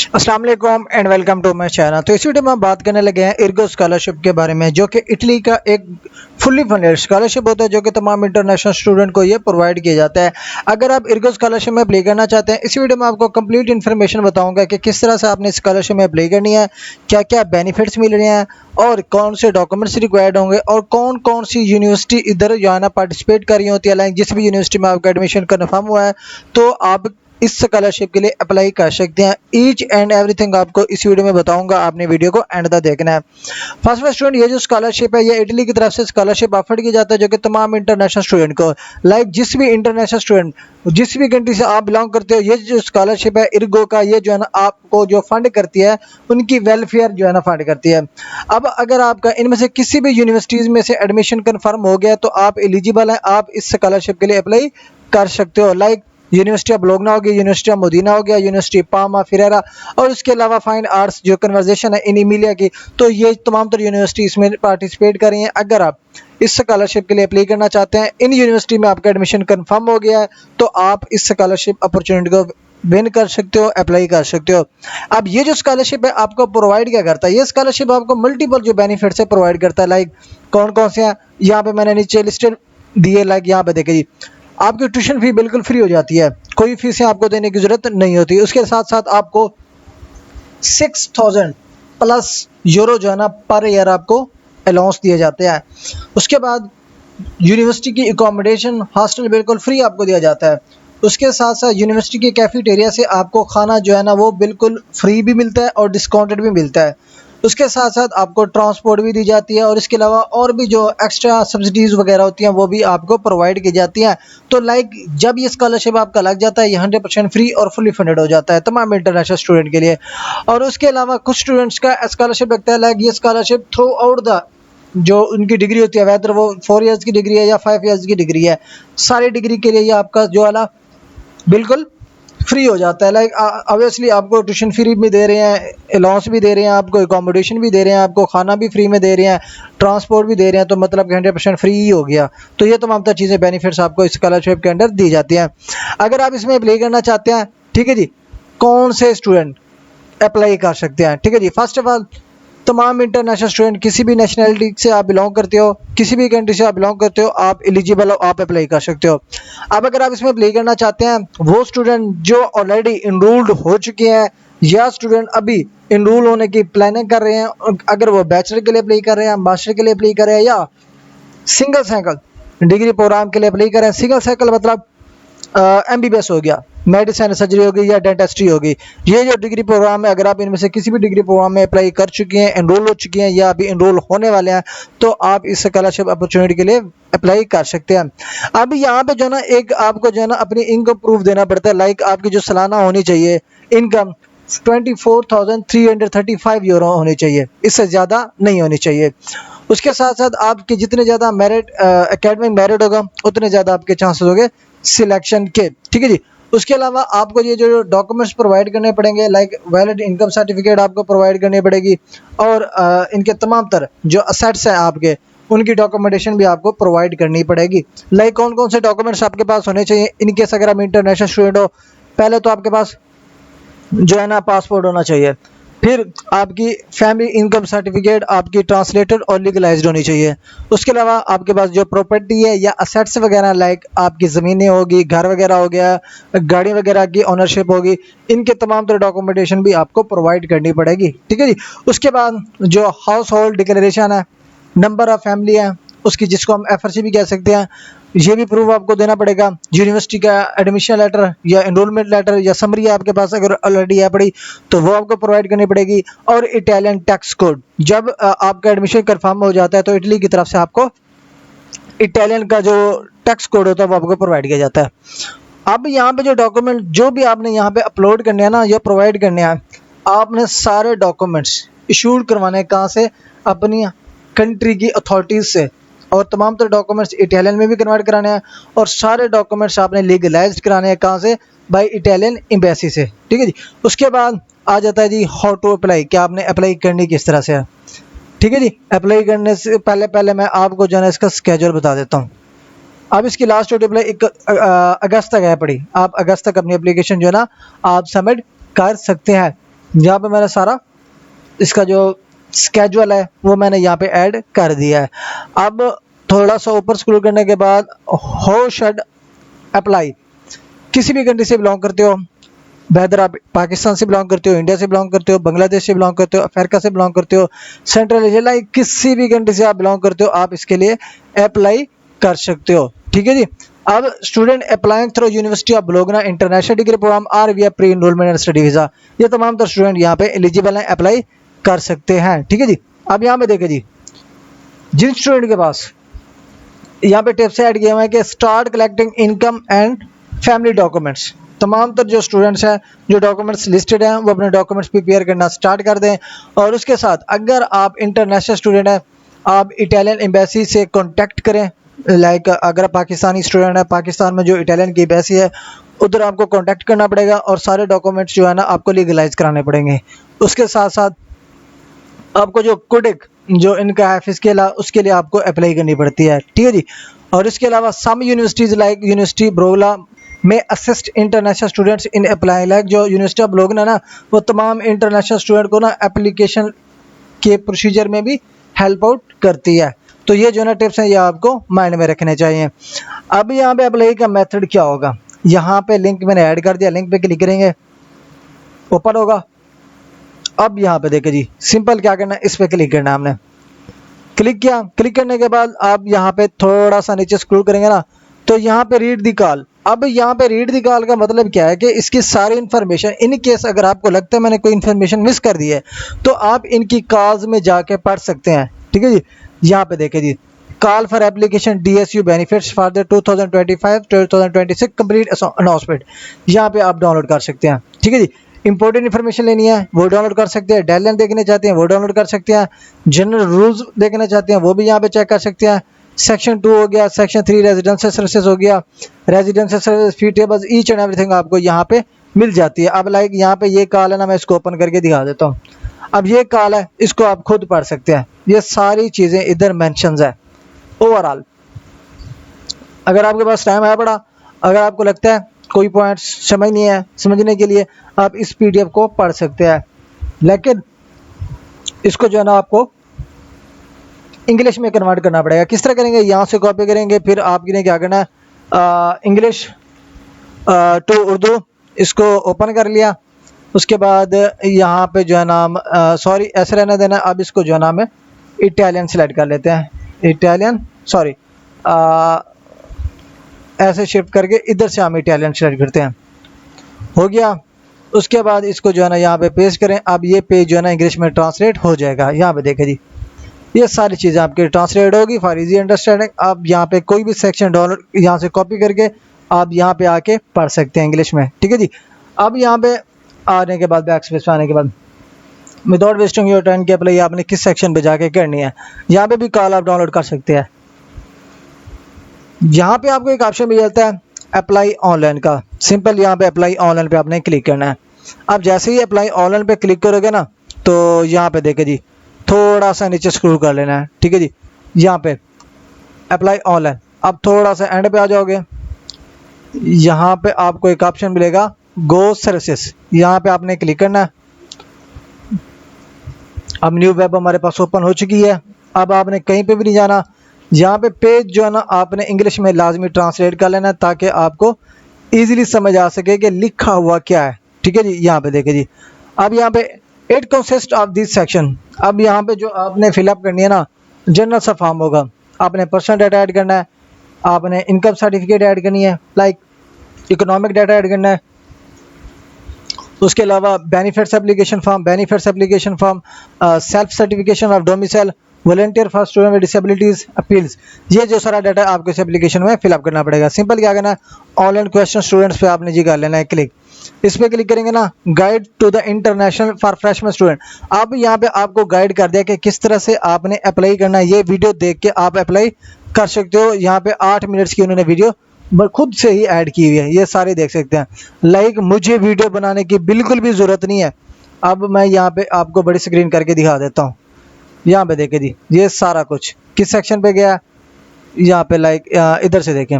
अस्सलाम वालेकुम and welcome to my channel. तो इस वीडियो में हम बात करने लगे हैं इर्गो स्कॉलरशिप के बारे में, जो कि इटली का एक फुल्ली फंडेड स्कॉलरशिप होता है, जो कि तमाम इंटरनेशनल स्टूडेंट को ये प्रोवाइड किया जाता है। अगर आप इर्गो स्कॉलरशिप में अप्लाई करना चाहते हैं, इस वीडियो में आपको कंप्लीट इन्फॉर्मेशन बताऊंगा कि किस तरह से आपने स्कॉलरशिप में अप्लाई करनी है, क्या क्या बेनिफिट्स मिल रहे हैं और कौन से डॉक्यूमेंट्स रिक्वायर्ड होंगे और कौन कौन सी यूनिवर्सिटी इधर जो है ना पार्टिसिपेट कर रही होती है। लाइक जिस भी यूनिवर्सिटी में आपका एडमिशन कन्फर्म हुआ है तो आप इस स्कॉलरशिप के लिए अप्लाई कर सकते हैं। ईच एंड एवरीथिंग आपको इस वीडियो में बताऊंगा, आपने वीडियो को एंड तक देखना है। फर्स्ट स्टूडेंट, ये जो स्कॉलरशिप है ये इटली की तरफ से स्कॉलरशिप ऑफर की जाता है, जो कि तमाम इंटरनेशनल स्टूडेंट को, लाइक जिस भी इंटरनेशनल स्टूडेंट जिस भी कंट्री से आप बिलोंग करते हो, ये जो स्कॉलरशिप है इर्गो का, ये जो है ना आपको जो फंड करती है, उनकी वेलफेयर जो है ना फंड करती है। अब अगर आपका इनमें से किसी भी यूनिवर्सिटीज में से एडमिशन कन्फर्म हो गया तो आप एलिजिबल हैं, आप इस स्कॉलरशिप के लिए अप्लाई कर सकते हो। लाइक यूनिवर्सिटी ऑफ बोलोग्ना हो गया, यूनिवर्सिटी ऑफ मोदीना हो गया, यूनिवर्सिटी पामा फिरेरा, और उसके अलावा फाइन आर्ट्स जो कन्वर्जेशन है इन इमिलिया की, तो ये तमाम तर यूनिवर्सिटी इसमें पार्टिसिपेट कर रही हैं। अगर आप इस स्कॉलरशिप के लिए अप्लाई करना चाहते हैं, इन यूनिवर्सिटी में आपका एडमिशन कंफर्म हो गया है, तो आप इस स्कॉलरशिप अपॉर्चुनिटी को विन कर सकते हो, अप्लाई कर सकते हो। अब ये जो स्कॉलरशिप है आपको प्रोवाइड क्या करता है, ये स्कॉलरशिप आपको मल्टीपल जो बेनिफिट्स है प्रोवाइड करता है। लाइक कौन कौन से हैं, यहाँ पे मैंने नीचे लिस्टेड दिए। लाइक यहाँ पे देखिए जी, आपकी ट्यूशन फी बिल्कुल फ्री हो जाती है, कोई फीसें आपको देने की जरूरत नहीं होती। उसके साथ साथ आपको 6000 प्लस यूरो जो है ना पर ईयर आपको अलाउंस दिए जाते हैं। उसके बाद यूनिवर्सिटी की एकोमोडेशन हॉस्टल बिल्कुल फ्री आपको दिया जाता है। उसके साथ साथ यूनिवर्सिटी के कैफेटेरिया से आपको खाना जो है ना वो बिल्कुल फ्री भी मिलता है और डिस्काउंटेड भी मिलता है। उसके साथ साथ आपको ट्रांसपोर्ट भी दी जाती है, और इसके अलावा और भी जो एक्स्ट्रा सब्सिडीज़ वगैरह होती हैं वो भी आपको प्रोवाइड की जाती हैं। तो लाइक जब ये स्कॉलरशिप आपका लग जाता है, ये 100% फ्री और फुली फंडेड हो जाता है तमाम इंटरनेशनल स्टूडेंट के लिए। और उसके अलावा कुछ स्टूडेंट्स का स्कॉलरशिप लगता है, लाइक ये स्कॉलरशिप थ्रू आउट द जो उनकी डिग्री होती है, वेदर वो 4 इयर्स की डिग्री है या 5 इयर्स की डिग्री है, सारी डिग्री के लिए ये आपका जो है ना बिल्कुल फ्री हो जाता है। लाइक ऑब्वियसली आपको ट्यूशन फ्री भी दे रहे हैं, अलाउंस भी दे रहे हैं, आपको एकोमोडेशन भी दे रहे हैं, आपको खाना भी फ्री में दे रहे हैं, ट्रांसपोर्ट भी दे रहे हैं, तो मतलब 100% फ्री ही हो गया। तो ये तमाम तर चीज़ें बेनिफिट्स आपको इस स्कॉलरशिप के अंदर दी जाती हैं। अगर आप इसमें अप्लाई करना चाहते हैं, ठीक है जी, कौन से स्टूडेंट अप्लाई कर सकते हैं? ठीक है जी, फर्स्ट ऑफ ऑल तमाम इंटरनेशनल स्टूडेंट, किसी भी नेशनैलिटी से आप बिलोंग करते हो, किसी भी कंट्री से आप बिलोंग करते हो, आप एलिजिबल हो, आप अप्लाई कर सकते हो। अब अगर आप इसमें अप्लाई करना चाहते हैं, वो स्टूडेंट जो ऑलरेडी इनरोल्ड हो चुके हैं या स्टूडेंट अभी इनरोल होने की प्लानिंग कर रहे हैं, अगर वो बैचलर के लिए अप्लाई कर रहे हैं, मास्टर के लिए अप्लाई कर रहे हैं, या सिंगल साइकिल डिग्री प्रोग्राम के लिए अप्लाई कर रहे हैं। सिंगल साइकिल मतलब MBBS हो गया, मेडिसिन सर्जरी होगी या डेंटिस्ट्री होगी, ये जो डिग्री प्रोग्राम है, अगर आप इनमें से किसी भी डिग्री प्रोग्राम में अप्लाई कर चुके हैं, एनरोल हो चुके हैं या अभी एनरोल होने वाले हैं, तो आप इस स्कॉलरशिप अपॉर्चुनिटी के लिए अप्लाई कर सकते हैं। अब यहाँ पे जो है ना एक आपको जो है ना अपनी इनकम प्रूफ देना पड़ता है। लाइक आपकी जो सालाना होनी चाहिए इनकम 24,335 यूरो होनी चाहिए, इससे ज़्यादा नहीं होनी चाहिए। उसके साथ साथ आपके जितने ज़्यादा मेरिट एकेडमिक मेरिट होगा, उतने ज़्यादा आपके चांसेस होंगे सिलेक्शन के। ठीक है जी। उसके अलावा आपको ये जो डॉक्यूमेंट्स प्रोवाइड करने पड़ेंगे, लाइक वैलिड इनकम सर्टिफिकेट आपको प्रोवाइड करनी पड़ेगी, और इनके तमाम तर जो असेट्स हैं आपके, उनकी डॉक्यूमेंटेशन भी आपको प्रोवाइड करनी पड़ेगी। लाइक कौन कौन से डॉक्यूमेंट्स आपके पास होने चाहिए इन केस अगर आप इंटरनेशनल स्टूडेंट हो? पहले तो आपके पास जो है ना पासपोर्ट होना चाहिए, फिर आपकी फैमिली इनकम सर्टिफिकेट आपकी ट्रांसलेटेड और लीगलाइज्ड होनी चाहिए। उसके अलावा आपके पास जो प्रॉपर्टी है या असेट्स वगैरह, लाइक आपकी ज़मीनें होगी, घर वगैरह हो गया, गाड़ी वगैरह की ओनरशिप होगी, इनके तमाम तरह डॉक्यूमेंटेशन भी आपको प्रोवाइड करनी पड़ेगी। ठीक है जी। उसके बाद जो हाउस होल्ड डिक्लेरेशन है, नंबर ऑफ़ फैमिली है उसकी, जिसको हम FRC भी कह सकते हैं, ये भी प्रूफ आपको देना पड़ेगा। यूनिवर्सिटी का एडमिशन लेटर या एनरोलमेंट लेटर या समरी आपके पास अगर ऑलरेडी है पड़ी, तो वो आपको प्रोवाइड करनी पड़ेगी। और इटालियन टैक्स कोड, जब आपका एडमिशन कंफर्म हो जाता है तो इटली की तरफ से आपको इटालियन का जो टैक्स कोड होता है वो आपको प्रोवाइड किया जाता है। अब यहाँ पे जो डॉक्यूमेंट जो भी आपने यहाँ पे अपलोड करने हैं ना, या प्रोवाइड करने हैं, आपने सारे डॉक्यूमेंट्स इशूड करवाने कहाँ से? अपनी कंट्री की अथॉरिटीज़ से, और तमाम तरह डॉक्यूमेंट्स इटालियन में भी कन्वर्ट कराने हैं, और सारे डॉक्यूमेंट्स आपने लीगलाइज्ड कराने हैं कहाँ से? बाय इटालियन एम्बेसी से। ठीक है जी। उसके बाद आ जाता है जी हाउ टू अप्लाई, क्या आपने अप्लाई करनी किस तरह से है। ठीक है जी। अप्लाई करने से पहले मैं आपको जो है इसका स्केड्यूल बता देता हूँ। अब इसकी लास्ट डेट अप्लाई 1 अगस्त तक है पड़ी, आप अगस्त तक अपनी एप्लीकेशन जो है ना आप सबमिट कर सकते हैं। यहाँ पे मैंने सारा इसका जो स्केड्यूल है वो मैंने यहाँ पे ऐड कर दिया है। अब थोड़ा सा ऊपर स्क्रॉल करने के बाद हाउ शुड अप्लाई, किसी भी कंट्री से बिलोंग करते हो, वेदर आप पाकिस्तान से बिलोंग करते हो, इंडिया से बिलोंग करते हो, बांग्लादेश से बिलोंग करते हो, अफ्रीका से बिलोंग करते हो, सेंट्रल एशिया, लाइक किसी भी कंट्री से आप बिलोंग करते हो, आप इसके लिए अप्लाई कर सकते हो। ठीक है जी। अब student applying through university of Bologna international degree programme are we pre enrolment and study visa, ये तमाम तो स्टूडेंट यहाँ पे एलिजिबल हैं, अप्लाई कर सकते हैं। ठीक है जी। अब यहाँ पे देखें जी, जिन स्टूडेंट के पास यहाँ पे टिप्स ऐड किया हुआ है कि start collecting income and family documents, तमाम तर जो स्टूडेंट्स हैं जो डॉक्यूमेंट्स लिस्टेड हैं वो अपने डॉक्यूमेंट्स प्रिपेयर करना स्टार्ट कर दें। और उसके साथ अगर आप इंटरनेशनल स्टूडेंट हैं, आप इटालियन एम्बेसी से कांटेक्ट करें। लाइक अगर पाकिस्तानी स्टूडेंट है, पाकिस्तान में जो इटालियन की एम्बेसी है उधर आपको कांटेक्ट करना पड़ेगा और सारे डॉक्यूमेंट्स जो है ना आपको लीगलाइज कराने पड़ेंगे। उसके साथ साथ आपको जो कोडिक जो इनका है फिजिकल उसके लिए आपको अप्लाई करनी पड़ती है। ठीक है जी। और इसके अलावा सम यूनिवर्सिटीज़ लाइक यूनिवर्सिटी बोलोग्ना में assist international students in apply, like जो यूनिवर्सिटी ऑफ बोलोग्ना ना वो तमाम इंटरनेशनल स्टूडेंट को ना एप्लीकेशन के प्रोसीजर में भी हेल्प आउट करती है। तो ये जो ना टिप्स हैं ये आपको माइंड में रखने चाहिए। अब यहाँ पे अप्लाई का मेथड क्या होगा, यहाँ पे लिंक मैंने ऐड कर दिया, लिंक पे क्लिक करेंगे, ओपन होगा। अब यहाँ पे देखें जी, सिंपल क्या करना है, इस पे क्लिक करना है हमने, क्लिक किया, क्लिक करने के बाद आप यहाँ पे थोड़ा सा नीचे स्क्रॉल करेंगे ना तो यहाँ पे रीड दी कॉल। अब यहाँ पे रीड दी कॉल का मतलब क्या है कि इसकी सारी इन्फॉर्मेशन, इन केस अगर आपको लगता है मैंने कोई इन्फॉर्मेशन मिस कर दी है तो आप इनकी कॉल्स में जाके पढ़ सकते हैं। ठीक है जी। यहाँ पे देखें जी, call for application DSU benefits for the 2025-2026 complete announcement, यहाँ पे आप डाउनलोड कर सकते हैं। ठीक है जी। इंपॉर्टेंट इन्फॉर्मेशन लेनी है वो डाउनलोड कर सकते हैं, डेडलाइन देखने चाहते हैं वो डाउनलोड कर सकते हैं, जनरल रूल्स देखना चाहते हैं वो भी यहाँ पे चेक कर सकते हैं। सेक्शन 2 हो गया, सेक्शन 3 रेजिडेंशियल सर्विसेज हो गया, residential service fee tables, each and everything आपको यहाँ पे मिल जाती है। अब लाइक यहाँ पे ये कॉल है ना, मैं इसको ओपन करके दिखा देता हूँ। अब ये कॉल है, इसको आप खुद पढ़ सकते हैं, ये सारी चीज़ें इधर मेंशंस है ओवरऑल। अगर आपके पास टाइम है बड़ा, अगर आपको लगता है कोई पॉइंट्स समझ नहीं है, समझने के लिए आप इस PDF को पढ़ सकते हैं, लेकिन इसको जो है ना आपको इंग्लिश में कन्वर्ट करना पड़ेगा। किस तरह करेंगे, यहाँ से कॉपी करेंगे, फिर आपने क्या करना है, इंग्लिश टू उर्दू इसको ओपन कर लिया। उसके बाद यहाँ पे जो है नाम सॉरी ऐसे रहने देना, अब इसको जो है नाम है इटालियन सेलेक्ट कर लेते हैं, इटालियन सॉरी ऐसे शिफ्ट करके इधर से हम इटालियन सेलेक्ट करते हैं, हो गया। उसके बाद इसको जो है ना यहाँ पे पेस्ट करें, अब ये पेज जो है ना इंग्लिश में ट्रांसलेट हो जाएगा। यहाँ पे देखें जी, ये सारी चीज़ें आपकी ट्रांसलेट होगी फॉर इजी अंडरस्टैंडिंग। आप यहाँ पे कोई भी सेक्शन डाउनलोड यहाँ से कॉपी करके आप यहाँ पे आके पढ़ सकते हैं इंग्लिश में। ठीक है जी। अब यहाँ पे आने के बाद बैक स्पेस पे आने के बाद विदाउट वेस्टिंग योर टाइम की अप्लाई आपने किस सेक्शन पे जाके करनी है, यहाँ पे भी कॉल आप डाउनलोड कर सकते हैं। यहाँ पे आपको एक ऑप्शन मिल जाता है अप्लाई ऑनलाइन का, सिंपल यहाँ पे अप्लाई ऑनलाइन पे आपने क्लिक करना है। अब जैसे ही अप्लाई ऑनलाइन पे क्लिक करोगे ना तो यहाँ पे देखे जी थोड़ा सा नीचे स्क्रॉल कर लेना है। ठीक है जी। यहाँ पे अप्लाई ऑनलाइन, अब थोड़ा सा एंड पे आ जाओगे, यहाँ पे आपको एक ऑप्शन मिलेगा गो सर्विसेज, यहाँ पे आपने क्लिक करना है। अब न्यू वेब हमारे पास ओपन हो चुकी है। अब आपने कहीं पे भी नहीं जाना, यहाँ पे पेज जो है ना आपने इंग्लिश में लाजमी ट्रांसलेट कर लेना ताकि आपको इजीली समझ आ सके कि लिखा हुआ क्या है। ठीक है जी। यहाँ पे देखे जी, अब यहाँ पे it consist of this section, अब यहाँ पे जो आपने फिलअप करनी है ना जनरल सा फॉर्म होगा, आपने पर्सनल डाटा ऐड करना है, आपने इनकम सर्टिफिकेट ऐड करनी है, लाइक इकोनॉमिक डाटा ऐड करना है। उसके अलावा benefits application form, self certification of domicile, volunteer for student with disabilities appeals, ये जो सारा डाटा आपको इस एप्लीकेशन में फिलअप करना पड़ेगा। सिंपल क्या करना है, ऑनलाइन क्वेश्चन स्टूडेंट्स पे आपने जी कर लेना है क्लिक, इस पे क्लिक करेंगे ना guide to the international for freshman student, अब यहाँ पे आपको गाइड कर दिया कि किस तरह से आपने अप्लाई करना है। ये वीडियो देख के आप अप्लाई कर सकते हो, यहाँ पे 8 मिनट्स की उन्होंने वीडियो खुद से ही ऐड की हुई है, ये सारे देख सकते हैं। लाइक मुझे वीडियो बनाने की बिल्कुल भी ज़रूरत नहीं है। अब मैं यहाँ पे आपको बड़ी स्क्रीन करके दिखा देता हूँ। यहाँ पे देखें जी, ये सारा कुछ किस सेक्शन पे गया, यहाँ पे लाइक इधर से देखें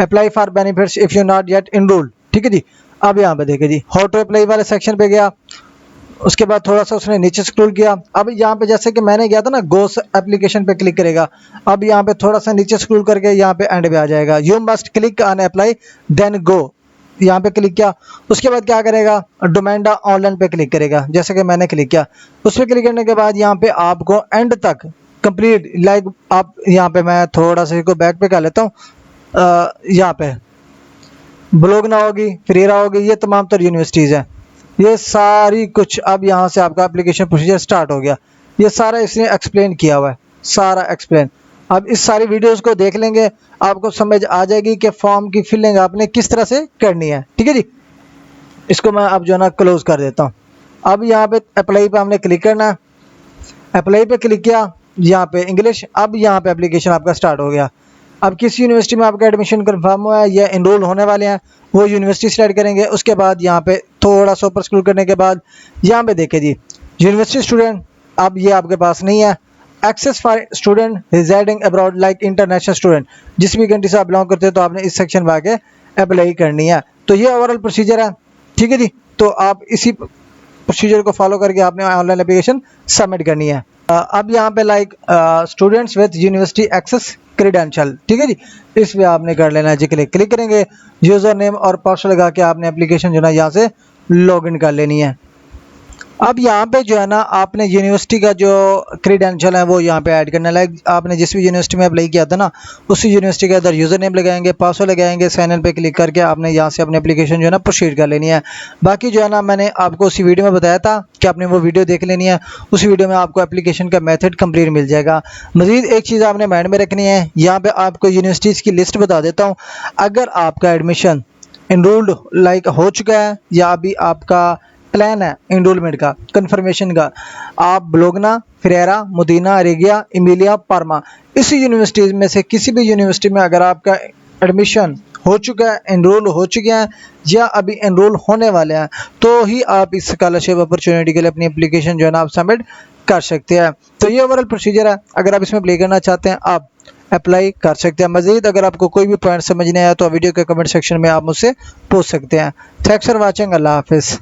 apply for benefits if you not yet enrolled. ठीक है जी। अब यहाँ पे देखें जी हाउ टू अप्लाई वाले सेक्शन पे गया, उसके बाद थोड़ा सा उसने नीचे स्क्रॉल किया। अब यहाँ पे जैसे कि मैंने किया था ना, गो एप्लीकेशन पे क्लिक करेगा। अब यहाँ पे थोड़ा सा नीचे स्क्रॉल करके यहाँ पे एंड पे आ जाएगा, you must click on apply then go, यहाँ पे क्लिक किया। उसके बाद क्या करेगा, डोमेंडा ऑनलाइन पे क्लिक करेगा, जैसे कि मैंने क्लिक किया। उस पर क्लिक करने के बाद यहाँ पे आपको एंड तक कंप्लीट लाइक आप यहाँ पे, मैं थोड़ा सा इसको बैक पे कर लेता हूँ, यहाँ पे ब्लोगना होगी, फ्रीरा होगी, ये तमाम तर यूनिवर्सिटीज़ हैं, ये सारी कुछ। अब यहाँ से आपका एप्लीकेशन प्रोसीजर स्टार्ट हो गया। ये सारा इसने एक्सप्लेन किया हुआ है, सारा एक्सप्लेन। अब इस सारी वीडियोस को देख लेंगे, आपको समझ आ जाएगी कि फॉर्म की फिलिंग आपने किस तरह से करनी है। ठीक है जी, इसको मैं अब जो है ना क्लोज कर देता हूँ। अब यहाँ पे अप्लाई पे हमने क्लिक करना है, अप्लाई पे क्लिक किया, यहाँ पे इंग्लिश। अब यहाँ पे एप्लीकेशन आपका स्टार्ट हो गया। अब किस यूनिवर्सिटी में आपका एडमिशन कंफर्म हुआ है या एनरोल होने वाले हैं, वो यूनिवर्सिटी सेलेक्ट करेंगे। उसके बाद यहाँ पे थोड़ा सा ऊपर स्क्रॉल करने के बाद यहाँ पे देखें जी, यूनिवर्सिटी स्टूडेंट, अब ये आपके पास नहीं है। Access for student residing abroad like international student, जिस भी कंट्री से आप बिलोंग करते हैं तो आपने इस सेक्शन में आके अप्लाई करनी है। तो ये ओवरऑल प्रोसीजर है। ठीक है जी, तो आप इसी प्रोसीजर को फॉलो करके आपने ऑनलाइन एप्लीकेशन सबमिट करनी है। अब यहाँ पे like students with university access credential, ठीक है जी, इस पे आपने कर लेना है जी, क्लिक करेंगे। यूज़र नेम और पासवर्ड लगा के आपने एप्लीकेशन जो है यहाँ से लॉगिन कर लेनी है। अब यहाँ पे जो है ना, आपने यूनिवर्सिटी का जो क्रेडेंशियल है वो यहाँ पे ऐड करना है। लाइक आपने जिस भी यूनिवर्सिटी में अप्लाई किया था ना, उसी यूनिवर्सिटी के अंदर यूज़र नेम लगाएंगे, पासवर्ड लगाएंगे, साइन इन पे क्लिक करके आपने यहाँ से अपनी एप्लीकेशन जो है ना प्रोसीड कर लेनी है। बाकी जो है ना, मैंने आपको उसी वीडियो में बताया था कि आपने वो वीडियो देख लेनी है। उसी वीडियो में आपको एप्लीकेशन का मेथड कंप्लीट मिल जाएगा। मज़ीद एक चीज़ आपने माइंड में रखनी है, यहाँ पर आपको यूनिवर्सिटीज़ की लिस्ट बता देता हूँ। अगर आपका एडमिशन एनरोल्ड लाइक हो चुका है या अभी आपका प्लान है एनरोलमेंट का, कंफर्मेशन का, आप ब्लोगना, फ्रेरा, मुदीना, रेगिया, इमिलिया, पार्मा, इसी यूनिवर्सिटीज़ में से किसी भी यूनिवर्सिटी में अगर आपका एडमिशन हो चुका है, एनरोल हो चुके हैं या अभी एनरोल होने वाले हैं, तो ही आप इस स्कॉलरशिप अपॉर्चुनिटी के लिए अपनी एप्लीकेशन जो है ना आप सबमिट कर सकते हैं। तो ये ओवरऑल प्रोसीजर है। अगर आप इसमें अप्लाई करना चाहते हैं आप अप्लाई कर सकते हैं। मज़ीद अगर आपको कोई भी पॉइंट समझ नहीं आया तो वीडियो के कमेंट सेक्शन में आप मुझसे पूछ सकते हैं। थैंक्स फॉर वाचिंग, अल्लाह हाफिज़।